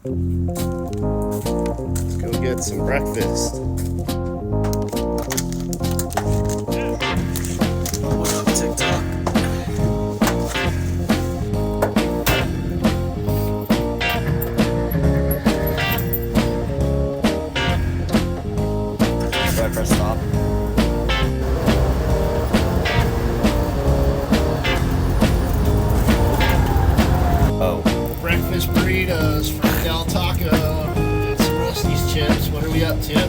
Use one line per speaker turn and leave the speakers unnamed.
Let's go get some breakfast. What up, TikTok? Do I press stop? Oh. Breakfast burritos from Del Taco. Got some Rusty's chips. What are we up to?